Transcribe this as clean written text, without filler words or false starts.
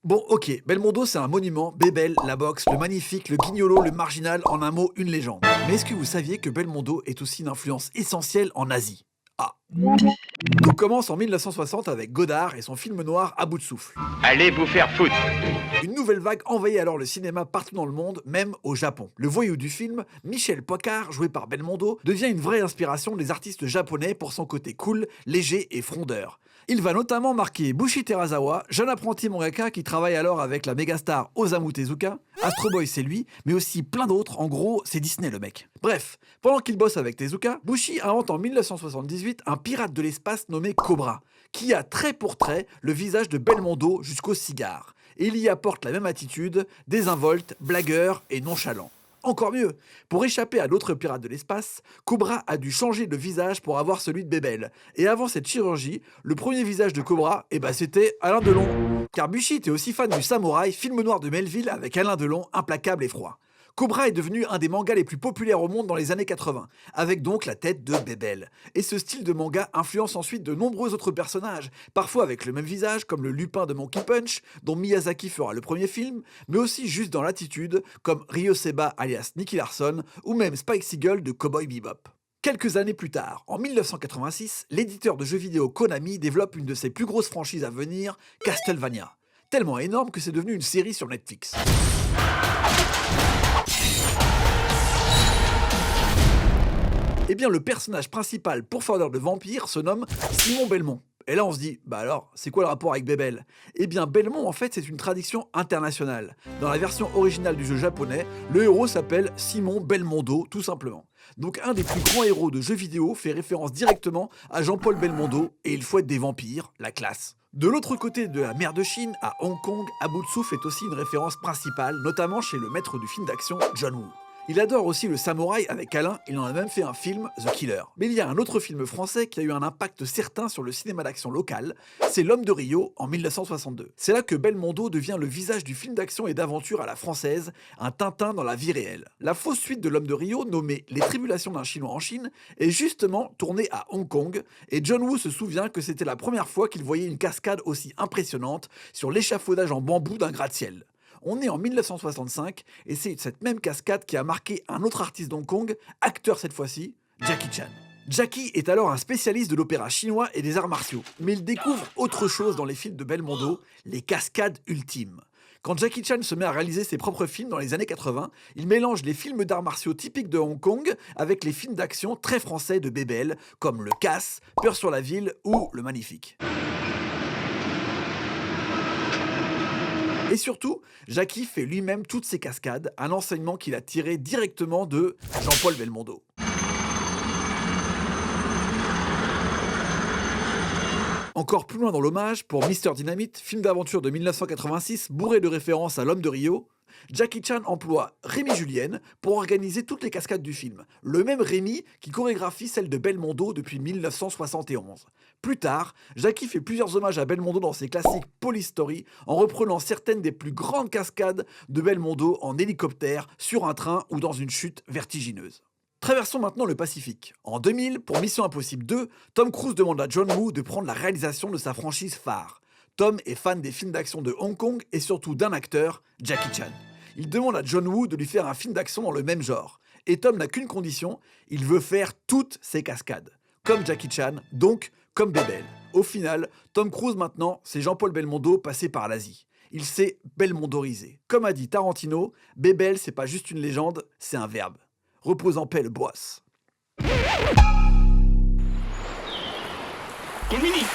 Bon, ok, Belmondo c'est un monument, Bébel, la boxe, le magnifique, le guignolo, le marginal, en un mot, une légende. Mais est-ce que vous saviez que Belmondo est aussi une influence essentielle en Asie? Ah. Tout commence en 1960 avec Godard et son film noir À bout de souffle. Allez vous faire foutre. Une nouvelle vague envahit alors le cinéma partout dans le monde, même au Japon. Le voyou du film, Michel Poicart, joué par Belmondo, devient une vraie inspiration des artistes japonais pour son côté cool, léger et frondeur. Il va notamment marquer Bushi Terasawa, jeune apprenti mangaka qui travaille alors avec la mégastar Osamu Tezuka. Astro Boy c'est lui, mais aussi plein d'autres, en gros c'est Disney le mec. Bref, pendant qu'il bosse avec Tezuka, Bushi invente en 1978 un pirate de l'espace nommé Cobra, qui a trait pour trait le visage de Belmondo jusqu'au cigare. Et il y apporte la même attitude, désinvolte, blagueur et nonchalant. Encore mieux, pour échapper à l'autre pirate de l'espace, Cobra a dû changer de visage pour avoir celui de Bébel. Et avant cette chirurgie, le premier visage de Cobra, c'était Alain Delon. Car Bushi était aussi fan du Samouraï, film noir de Melville avec Alain Delon, implacable et froid. Cobra est devenu un des mangas les plus populaires au monde dans les années 80, avec donc la tête de Bébel. Et ce style de manga influence ensuite de nombreux autres personnages, parfois avec le même visage, comme le Lupin de Monkey Punch, dont Miyazaki fera le premier film, mais aussi juste dans l'attitude, comme Ryo Seba alias Nicky Larson, ou même Spike Seagull de Cowboy Bebop. Quelques années plus tard, en 1986, l'éditeur de jeux vidéo Konami développe une de ses plus grosses franchises à venir, Castlevania. Tellement énorme que c'est devenu une série sur Netflix. Eh bien, le personnage principal pourfendeur de vampires se nomme Simon Belmont. Et là, on se dit, bah alors, c'est quoi le rapport avec Bébel? Eh bien, Belmont, en fait, c'est une traduction internationale. Dans la version originale du jeu japonais, le héros s'appelle Simon Belmondo, tout simplement. Donc, un des plus grands héros de jeux vidéo fait référence directement à Jean-Paul Belmondo, et il fouette des vampires, la classe. De l'autre côté de la mer de Chine, à Hong Kong, À bout de souffle est aussi une référence principale, notamment chez le maître du film d'action, John Woo. Il adore aussi le samouraï avec Alain, il en a même fait un film, The Killer. Mais il y a un autre film français qui a eu un impact certain sur le cinéma d'action local, c'est L'Homme de Rio en 1962. C'est là que Belmondo devient le visage du film d'action et d'aventure à la française, un Tintin dans la vie réelle. La fausse suite de L'Homme de Rio, nommée Les Tribulations d'un Chinois en Chine, est justement tournée à Hong Kong, et John Woo se souvient que c'était la première fois qu'il voyait une cascade aussi impressionnante sur l'échafaudage en bambou d'un gratte-ciel. On est en 1965 et c'est cette même cascade qui a marqué un autre artiste d'Hong Kong, acteur cette fois-ci, Jackie Chan. Jackie est alors un spécialiste de l'opéra chinois et des arts martiaux, mais il découvre autre chose dans les films de Belmondo, les cascades ultimes. Quand Jackie Chan se met à réaliser ses propres films dans les années 80, il mélange les films d'arts martiaux typiques de Hong Kong avec les films d'action très français de Bébel, comme Le Casse, Peur sur la ville ou Le Magnifique. Et surtout, Jackie fait lui-même toutes ses cascades, un enseignement qu'il a tiré directement de Jean-Paul Belmondo. Encore plus loin dans l'hommage, pour Mr Dynamite, film d'aventure de 1986 bourré de références à L'Homme de Rio, Jackie Chan emploie Rémi Julienne pour organiser toutes les cascades du film. Le même Rémi qui chorégraphie celle de Belmondo depuis 1971. Plus tard, Jackie fait plusieurs hommages à Belmondo dans ses classiques Police Story en reprenant certaines des plus grandes cascades de Belmondo en hélicoptère, sur un train ou dans une chute vertigineuse. Traversons maintenant le Pacifique. En 2000, pour Mission Impossible 2, Tom Cruise demande à John Woo de prendre la réalisation de sa franchise phare. Tom est fan des films d'action de Hong Kong et surtout d'un acteur, Jackie Chan. Il demande à John Woo de lui faire un film d'action dans le même genre. Et Tom n'a qu'une condition, il veut faire toutes ses cascades. Comme Jackie Chan, donc comme Bébel. Au final, Tom Cruise maintenant, c'est Jean-Paul Belmondo passé par l'Asie. Il s'est belmondorisé. Comme a dit Tarantino, Bébel c'est pas juste une légende, c'est un verbe. Repose en paix le boss. Dominique